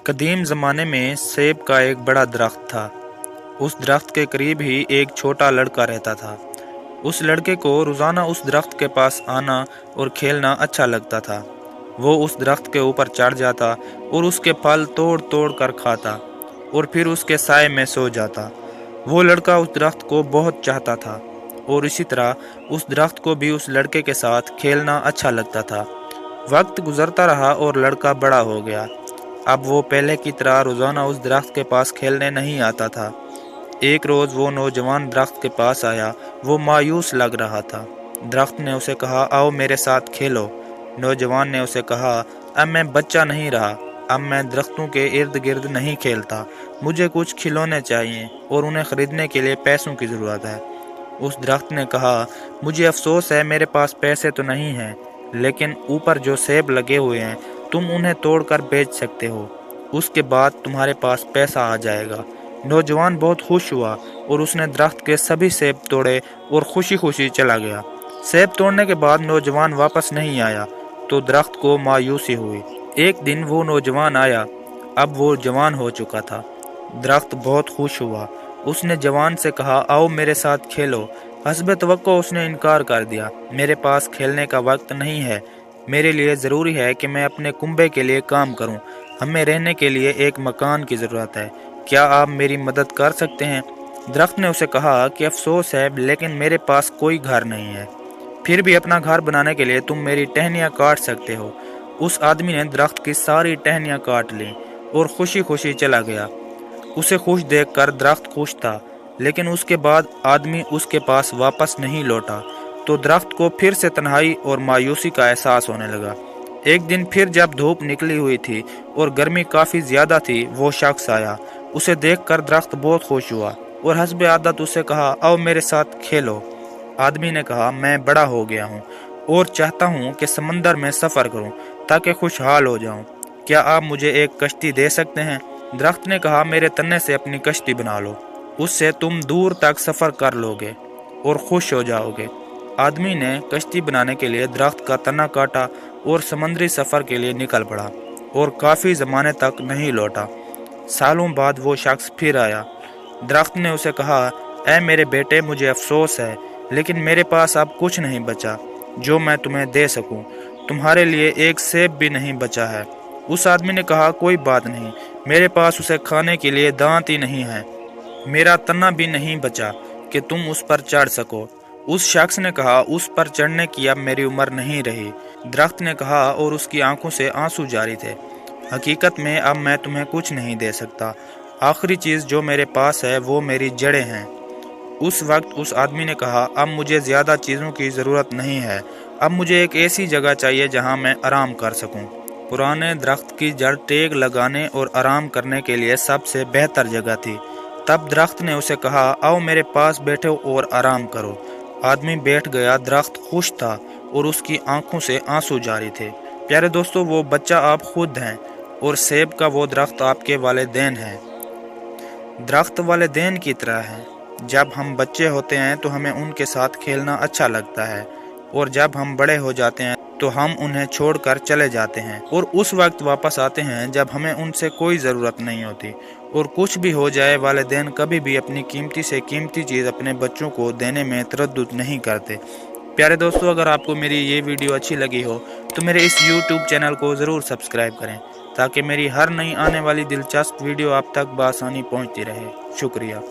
कदीम ज़माने में सेब का एक बड़ा दरख्त था। उस दरख्त के करीब ही एक छोटा लड़का रहता था। उस लड़के को रोज़ाना उस दरख्त के पास आना और खेलना अच्छा लगता था। वो उस दरख्त के ऊपर चढ़ जाता और उसके फल तोड़ तोड़ कर खाता और फिर उसके साए में सो जाता। वो लड़का उस दरख्त को बहुत चाहता था और इसी तरह उस दरख्त को भी उस लड़के के साथ खेलना अच्छा लगता था। वक्त गुजरता रहा और लड़का बड़ा हो गया। अब वो पहले की तरह रोज़ाना उस दरख्त के पास खेलने नहीं आता था। एक रोज़ वो नौजवान दरख्त के पास आया। वो मायूस लग रहा था। दरख्त ने उसे कहा, आओ मेरे साथ खेलो। नौजवान ने उसे कहा, अब मैं बच्चा नहीं रहा। अब मैं दरख्तों के इर्द गिर्द नहीं खेलता। मुझे कुछ खिलौने चाहिए और उन्हें खरीदने के लिए पैसों की ज़रूरत है। उस दरख्त ने कहा, मुझे अफसोस है, मेरे पास पैसे तो नहीं हैं, लेकिन ऊपर जो सेब लगे हुए हैं तुम उन्हें तोड़कर बेच सकते हो। उसके बाद तुम्हारे पास पैसा आ जाएगा। नौजवान बहुत खुश हुआ और उसने दरख्त के सभी सेब तोड़े और खुशी खुशी चला गया। सेब तोड़ने के बाद नौजवान वापस नहीं आया तो दरख्त को मायूसी हुई। एक दिन वो नौजवान आया। अब वो जवान हो चुका था। दरख्त बहुत खुश हुआ। उसने जवान से कहा, आओ मेरे साथ खेलो। हस्बे तवक्को उसने इनकार कर दिया। मेरे पास खेलने का वक्त नहीं है। मेरे लिए ज़रूरी है कि मैं अपने कुंबे के लिए काम करूं। हमें रहने के लिए एक मकान की ज़रूरत है। क्या आप मेरी मदद कर सकते हैं? दरख्त ने उसे कहा कि अफसोस है, लेकिन मेरे पास कोई घर नहीं है। फिर भी अपना घर बनाने के लिए तुम मेरी टहनियाँ काट सकते हो। उस आदमी ने दरख्त की सारी टहनियाँ काट लीं और खुशी खुशी चला गया। उसे खुश देखकर दरख्त खुश था, लेकिन उसके बाद आदमी उसके पास वापस नहीं लौटा तो दरख्त को फिर से तन्हाई और मायूसी का एहसास होने लगा। एक दिन फिर जब धूप निकली हुई थी और गर्मी काफ़ी ज़्यादा थी, वो शख्स आया। उसे देखकर दरख्त बहुत खुश हुआ और हस्बे आदत उसे कहा, आओ मेरे साथ खेलो। आदमी ने कहा, मैं बड़ा हो गया हूँ और चाहता हूँ कि समंदर में सफ़र करूँ ताकि खुशहाल हो जाऊँ। क्या आप मुझे एक कश्ती दे सकते हैं? दरख्त ने कहा, मेरे तने से अपनी कश्ती बना लो। उससे तुम दूर तक सफ़र कर लोगे और खुश हो जाओगे। आदमी ने कश्ती बनाने के लिए दरख्त का तना काटा और समुद्री सफ़र के लिए निकल पड़ा और काफ़ी ज़माने तक नहीं लौटा। सालों बाद वो शख्स फिर आया। दरख्त ने उसे कहा, ऐ मेरे बेटे, मुझे अफसोस है, लेकिन मेरे पास अब कुछ नहीं बचा जो मैं तुम्हें दे सकूं। तुम्हारे लिए एक सेब भी नहीं बचा है। उस आदमी ने कहा, कोई बात नहीं, मेरे पास उसे खाने के लिए दांत ही नहीं है। मेरा तना भी नहीं बचा कि तुम उस पर चढ़ सको। उस शख्स ने कहा, उस पर चढ़ने की अब मेरी उम्र नहीं रही। दरख्त ने कहा और उसकी आंखों से आंसू जारी थे, हकीकत में अब मैं तुम्हें कुछ नहीं दे सकता। आखिरी चीज़ जो मेरे पास है वो मेरी जड़ें हैं। उस वक्त उस आदमी ने कहा, अब मुझे ज़्यादा चीज़ों की ज़रूरत नहीं है। अब मुझे एक ऐसी जगह चाहिए जहां मैं आराम कर सकूं। पुराने दरख्त की जड़ टेक लगाने और आराम करने के लिए सबसे बेहतर जगह थी। तब दरख्त ने उसे कहा, आओ मेरे पास बैठो और आराम करो। आदमी बैठ गया। दरख्त खुश था और उसकी आंखों से आंसू जारी थे। प्यारे दोस्तों, वो बच्चा आप खुद हैं और सेब का वो दरख्त आपके वालिदैन हैं। दरख्त वालिदैन की तरह हैं। जब हम बच्चे होते हैं तो हमें उनके साथ खेलना अच्छा लगता है और जब हम बड़े हो जाते हैं तो हम उन्हें छोड़कर चले जाते हैं और उस वक्त वापस आते हैं जब हमें उनसे कोई ज़रूरत नहीं होती। और कुछ भी हो जाए, वालिदैन कभी भी अपनी कीमती से कीमती चीज़ अपने बच्चों को देने में तरद्दुद नहीं करते। प्यारे दोस्तों, अगर आपको मेरी ये वीडियो अच्छी लगी हो तो मेरे इस YouTube चैनल को ज़रूर सब्सक्राइब करें ताकि मेरी हर नई आने वाली दिलचस्प वीडियो आप तक बआसानी पहुंचती रहे। शुक्रिया।